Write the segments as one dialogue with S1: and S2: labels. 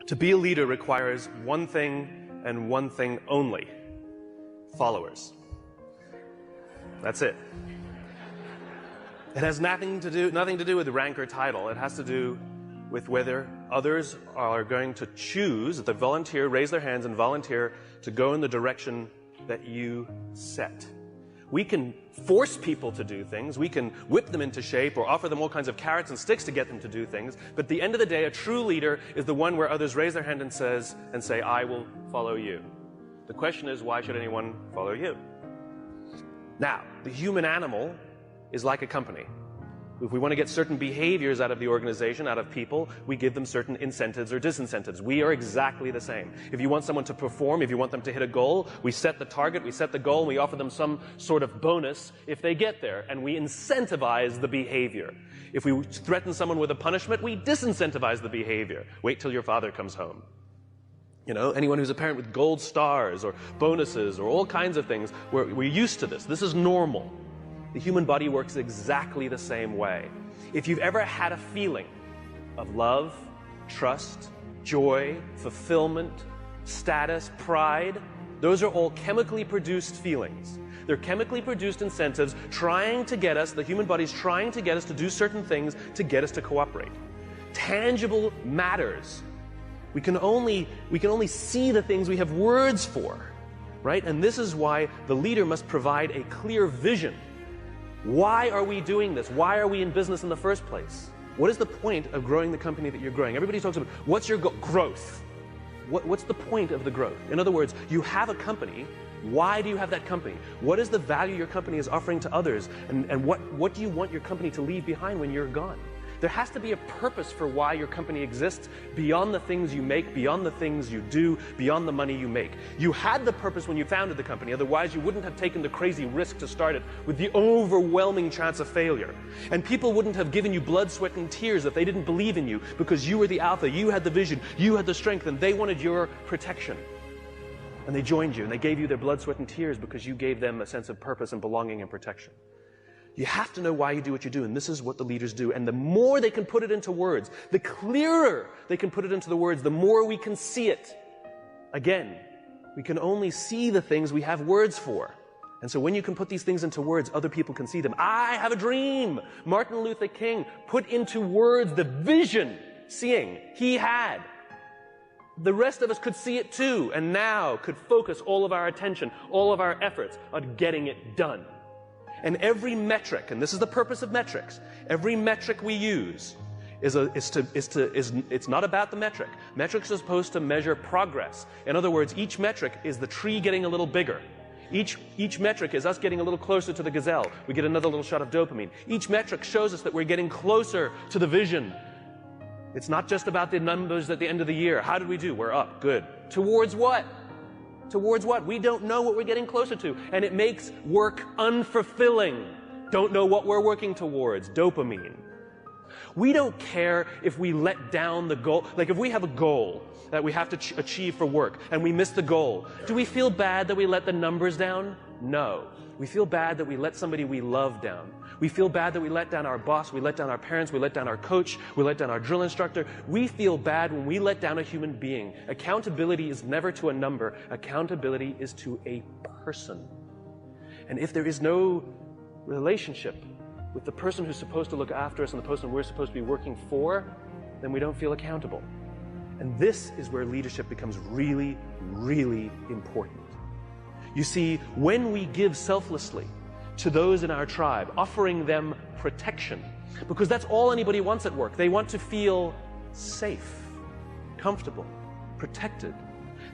S1: To be a leader requires one thing and one thing only: followers. That's it. It has nothing to do with rank or title. It has to do with whether others are going to choose, that volunteer, raise their hands and volunteer to go in the direction that you set. We can force people to do things, we can whip them into shape or offer them all kinds of carrots and sticks to get them to do things, but at the end of the day, a true leader is the one where others raise their hand and say, I will follow you. The question is, why should anyone follow you? Now, the human animal is like a company. If we want to get certain behaviors out of the organization, out of people, we give them certain incentives or disincentives. We are exactly the same. If you want someone to perform, if you want them to hit a goal, we set the target, we set the goal, and we offer them some sort of bonus if they get there, and we incentivize the behavior. If we threaten someone with a punishment, we disincentivize the behavior. Wait till your father comes home. You know, anyone who's a parent with gold stars or bonuses or all kinds of things, we're used to this. This is normal. The human body works exactly the same way. If you've ever had a feeling of love, trust, joy, fulfillment, status, pride, those are all chemically produced feelings. They're chemically produced incentives trying to get us, the human body's trying to get us to do certain things to get us to cooperate. Tangible matters. We can only see the things we have words for, right? And this is why the leader must provide a clear vision. Why are we doing this? Why are we in business in the first place? What is the point of growing the company that you're growing? Everybody talks about, what's your growth? What's the point of the growth? In other words, you have a company. Why do you have that company? What is the value your company is offering to others? And what do you want your company to leave behind when you're gone? There has to be a purpose for why your company exists beyond the things you make, beyond the things you do, beyond the money you make. You had the purpose when you founded the company, otherwise you wouldn't have taken the crazy risk to start it with the overwhelming chance of failure. And people wouldn't have given you blood, sweat, and tears if they didn't believe in you, because you were the alpha, you had the vision, you had the strength, and they wanted your protection. And they joined you, and they gave you their blood, sweat, and tears because you gave them a sense of purpose and belonging and protection. You have to know why you do what you do, and this is what the leaders do. And the more they can put it into words, the clearer they can put it into the words, the more we can see it. Again, we can only see the things we have words for. And so when you can put these things into words, other people can see them. I have a dream. Martin Luther King put into words the vision, seeing, he had. The rest of us could see it too, and now could focus all of our attention, all of our efforts on getting it done. And every metric, and this is the purpose of metrics, every metric we use it's not about the metric. Metrics are supposed to measure progress. In other words, each metric is the tree getting a little bigger. Each metric is us getting a little closer to the gazelle. We get another little shot of dopamine. Each metric shows us that we're getting closer to the vision. It's not just about the numbers at the end of the year. How did we do? We're up. Good. Towards what? Towards what? We don't know what we're getting closer to. And it makes work unfulfilling. Don't know what we're working towards. Dopamine. We don't care if we let down the goal. Like if we have a goal that we have to achieve for work and we miss the goal, do we feel bad that we let the numbers down? No. We feel bad that we let somebody we love down. We feel bad that we let down our boss, we let down our parents, we let down our coach, we let down our drill instructor. We feel bad when we let down a human being. Accountability is never to a number. Accountability is to a person. And if there is no relationship with the person who's supposed to look after us and the person we're supposed to be working for, then we don't feel accountable. And this is where leadership becomes really, really important. You see, when we give selflessly to those in our tribe, offering them protection, because that's all anybody wants at work. They want to feel safe, comfortable, protected.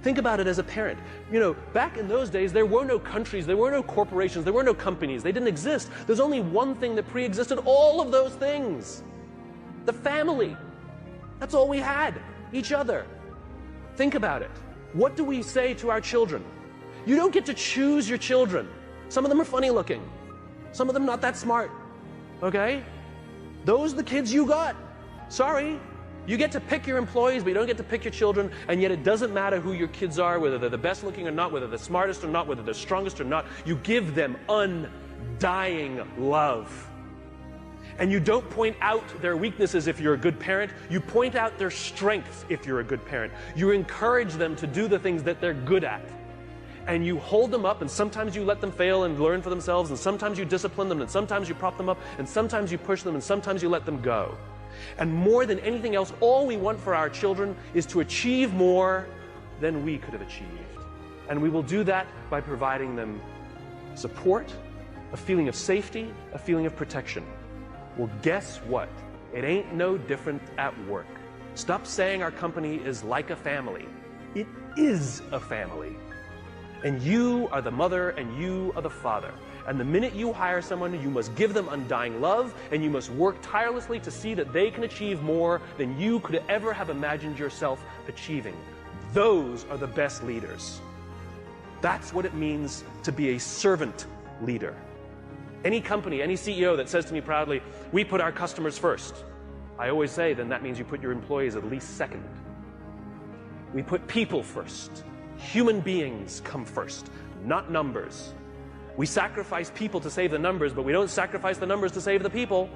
S1: Think about it as a parent. You know, back in those days, there were no countries, there were no corporations, there were no companies. They didn't exist. There's only one thing that pre-existed all of those things. The family. That's all we had. Each other. Think about it. What do we say to our children? You don't get to choose your children. Some of them are funny looking. Some of them not that smart. Okay? Those are the kids you got. Sorry. You get to pick your employees, but you don't get to pick your children, and yet it doesn't matter who your kids are, whether they're the best looking or not, whether they're the smartest or not, whether they're strongest or not. You give them undying love. And you don't point out their weaknesses if you're a good parent. You point out their strengths if you're a good parent. You encourage them to do the things that they're good at. And you hold them up, and sometimes you let them fail and learn for themselves, and sometimes you discipline them, and sometimes you prop them up, and sometimes you push them, and sometimes you let them go. And more than anything else, all we want for our children is to achieve more than we could have achieved. And we will do that by providing them support, a feeling of safety, a feeling of protection. Well, guess what? It ain't no different at work. Stop saying our company is like a family. It is a family. And you are the mother and you are the father. And the minute you hire someone, you must give them undying love, and you must work tirelessly to see that they can achieve more than you could ever have imagined yourself achieving. Those are the best leaders. That's what it means to be a servant leader. Any company, any CEO that says to me proudly, we put our customers first, I always say, then that means you put your employees at least second. We put people first. Human beings come first, not numbers. We sacrifice people to save the numbers, but we don't sacrifice the numbers to save the people.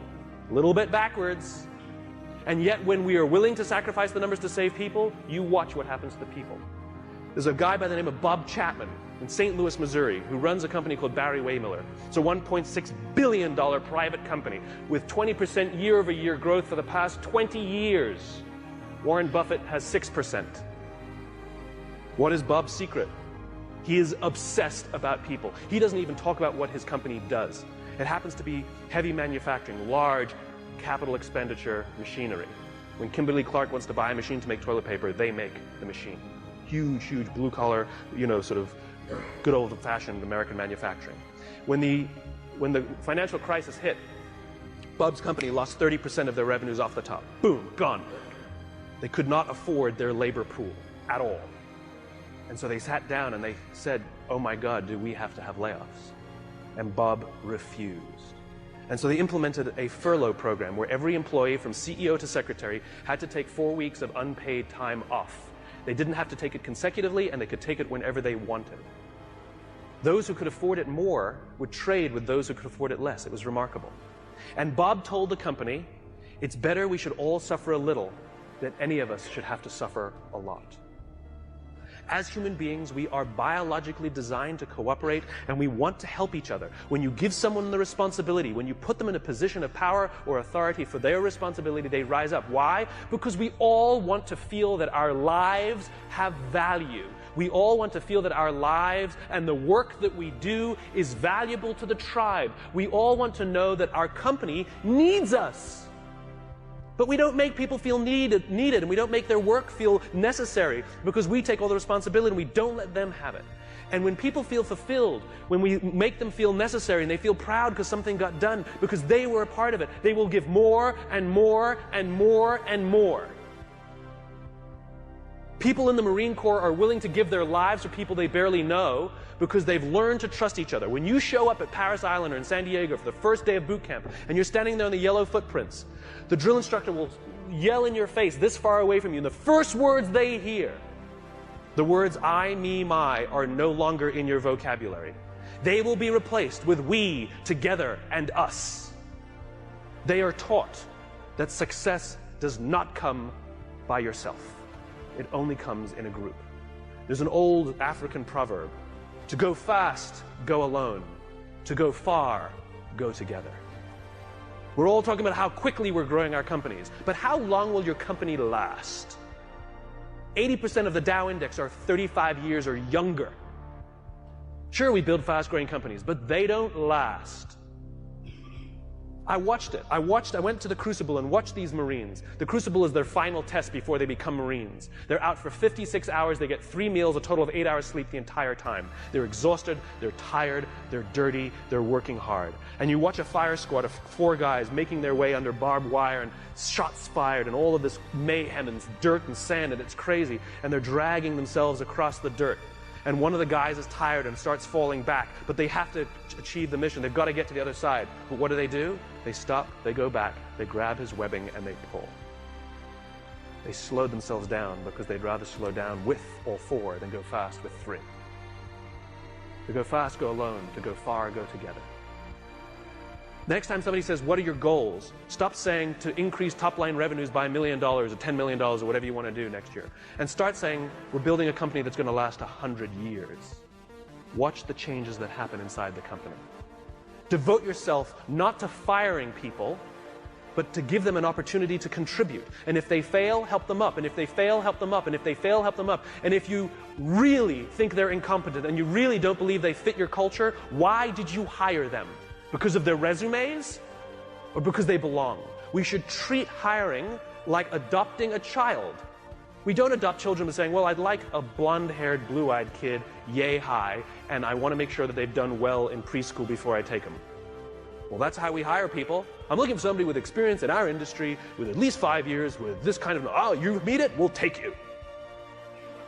S1: A little bit backwards. And yet when we are willing to sacrifice the numbers to save people, you watch what happens to the people. There's a guy by the name of Bob Chapman in St. Louis, Missouri, who runs a company called Barry Waymiller. It's a $1.6 billion private company with 20% year-over-year growth for the past 20 years. Warren Buffett has 6%. What is Bob's secret? He is obsessed about people. He doesn't even talk about what his company does. It happens to be heavy manufacturing, large capital expenditure machinery. When Kimberly-Clark wants to buy a machine to make toilet paper, they make the machine. Huge, huge blue-collar, sort of good old-fashioned American manufacturing. When the financial crisis hit, Bob's company lost 30% of their revenues off the top. Boom, gone. They could not afford their labor pool at all. And so they sat down and they said, oh my God, do we have to have layoffs? And Bob refused. And so they implemented a furlough program where every employee from CEO to secretary had to take 4 weeks of unpaid time off. They didn't have to take it consecutively, and they could take it whenever they wanted. Those who could afford it more would trade with those who could afford it less. It was remarkable. And Bob told the company, it's better we should all suffer a little than any of us should have to suffer a lot. As human beings, we are biologically designed to cooperate, and we want to help each other. When you give someone the responsibility, when you put them in a position of power or authority for their responsibility, they rise up. Why? Because we all want to feel that our lives have value. We all want to feel that our lives and the work that we do is valuable to the tribe. We all want to know that our company needs us. But we don't make people feel needed, and we don't make their work feel necessary because we take all the responsibility and we don't let them have it. And when people feel fulfilled, when we make them feel necessary and they feel proud because something got done, because they were a part of it, they will give more and more and more and more. People in the Marine Corps are willing to give their lives for people they barely know because they've learned to trust each other. When you show up at Paris Island or in San Diego for the first day of boot camp and you're standing there in the yellow footprints, the drill instructor will yell in your face this far away from you, and the first words they hear, the words I, me, my, are no longer in your vocabulary. They will be replaced with we, together, and us. They are taught that success does not come by yourself. It only comes in a group. There's an old African proverb, to go fast, go alone. To go far, go together. We're all talking about how quickly we're growing our companies, but how long will your company last? 80% of the Dow Index are 35 years or younger. Sure, we build fast-growing companies, but they don't last. I watched it. I went to the Crucible and watched these Marines. The Crucible is their final test before they become Marines. They're out for 56 hours. They get 3 meals, a total of 8 hours sleep the entire time. They're exhausted, they're tired, they're dirty, they're working hard. And you watch a fire squad of 4 guys making their way under barbed wire and shots fired and all of this mayhem and dirt and sand, and it's crazy. And they're dragging themselves across the dirt. And one of the guys is tired and starts falling back, but they have to achieve the mission. They've got to get to the other side. But what do? They stop, they go back, they grab his webbing, and they pull. They slowed themselves down because they'd rather slow down with all 4 than go fast with 3. To go fast, go alone. To go far, go together. Next time somebody says, what are your goals? Stop saying to increase top-line revenues by $1 million or $10 million or whatever you want to do next year. And start saying, we're building a company that's going to last 100 years. Watch the changes that happen inside the company. Devote yourself not to firing people, but to give them an opportunity to contribute. And if they fail, help them up. And if they fail, help them up. And if they fail, help them up. And if you really think they're incompetent and you really don't believe they fit your culture, why did you hire them? Because of their resumes or because they belong? We should treat hiring like adopting a child. We don't adopt children by saying, well, I'd like a blonde-haired, blue-eyed kid, yay high, and I want to make sure that they've done well in preschool before I take them. Well, that's how we hire people. I'm looking for somebody with experience in our industry, with at least 5 years, with this kind of, oh, you meet it, we'll take you.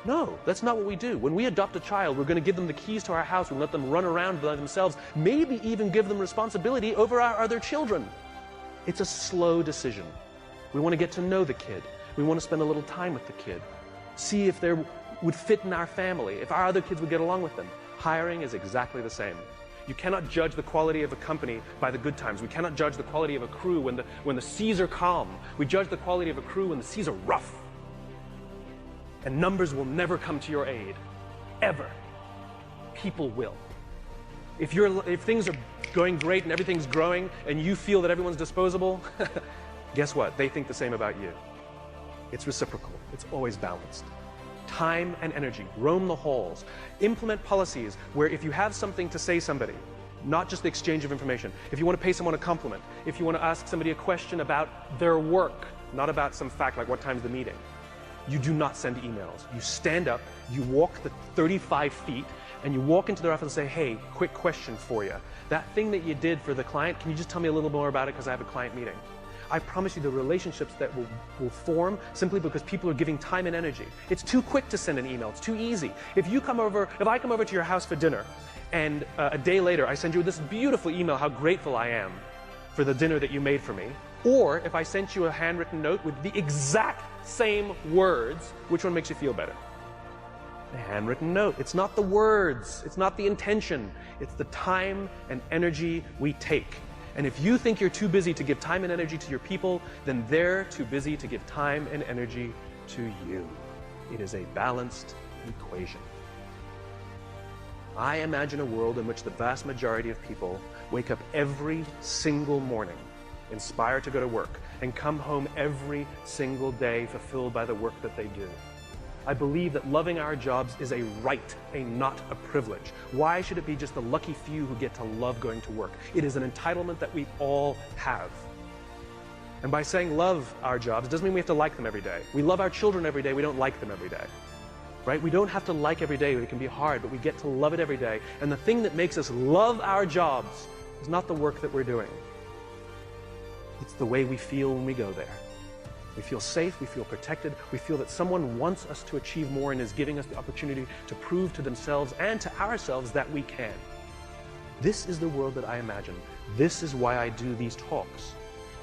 S1: No, that's not what we do. When we adopt a child, we're going to give them the keys to our house and let them run around by themselves, maybe even give them responsibility over our other children. It's a slow decision. We want to get to know the kid. We want to spend a little time with the kid. See if they would fit in our family, if our other kids would get along with them. Hiring is exactly the same. You cannot judge the quality of a company by the good times. We cannot judge the quality of a crew when the seas are calm. We judge the quality of a crew when the seas are rough. And numbers will never come to your aid, ever. People will. If things are going great and everything's growing and you feel that everyone's disposable, guess what? They think the same about you. It's reciprocal. It's always balanced. Time and energy. Roam the halls. Implement policies where if you have something to say somebody, not just the exchange of information, if you want to pay someone a compliment, if you want to ask somebody a question about their work, not about some fact like what time's the meeting, you do not send emails. You stand up, you walk the 35 feet, and you walk into their office and say, hey, quick question for you. That thing that you did for the client, can you just tell me a little more about it because I have a client meeting? I promise you the relationships that will form simply because people are giving time and energy. It's too quick to send an email. It's too easy. If I come over to your house for dinner, and a day later I send you this beautiful email how grateful I am for the dinner that you made for me, or if I sent you a handwritten note with the exact same words, which one makes you feel better? The handwritten note. It's not the words. It's not the intention. It's the time and energy we take. And if you think you're too busy to give time and energy to your people, then they're too busy to give time and energy to you. It is a balanced equation. I imagine a world in which the vast majority of people wake up every single morning inspired to go to work, and come home every single day fulfilled by the work that they do. I believe that loving our jobs is a right, not a privilege. Why should it be just the lucky few who get to love going to work? It is an entitlement that we all have. And by saying love our jobs, it doesn't mean we have to like them every day. We love our children every day, we don't like them every day. Right? We don't have to like every day, it can be hard, but we get to love it every day. And the thing that makes us love our jobs is not the work that we're doing. It's the way we feel when we go there. We feel safe, we feel protected, we feel that someone wants us to achieve more and is giving us the opportunity to prove to themselves and to ourselves that we can. This is the world that I imagine. This is why I do these talks.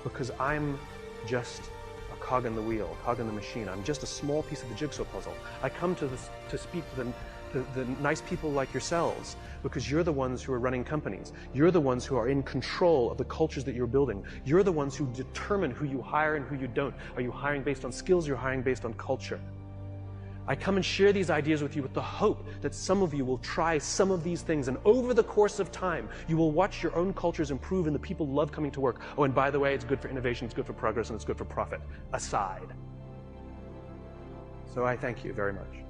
S1: Because I'm just a cog in the wheel, a cog in the machine. I'm just a small piece of the jigsaw puzzle. I come to speak to the nice people like yourselves, because you're the ones who are running companies. You're the ones who are in control of the cultures that you're building. You're the ones who determine who you hire and who you don't. Are you hiring based on skills? You're hiring based on culture. I come and share these ideas with you with the hope that some of you will try some of these things, and over the course of time, you will watch your own cultures improve and the people love coming to work. Oh, and by the way, it's good for innovation, it's good for progress, and it's good for profit. Aside. So I thank you very much.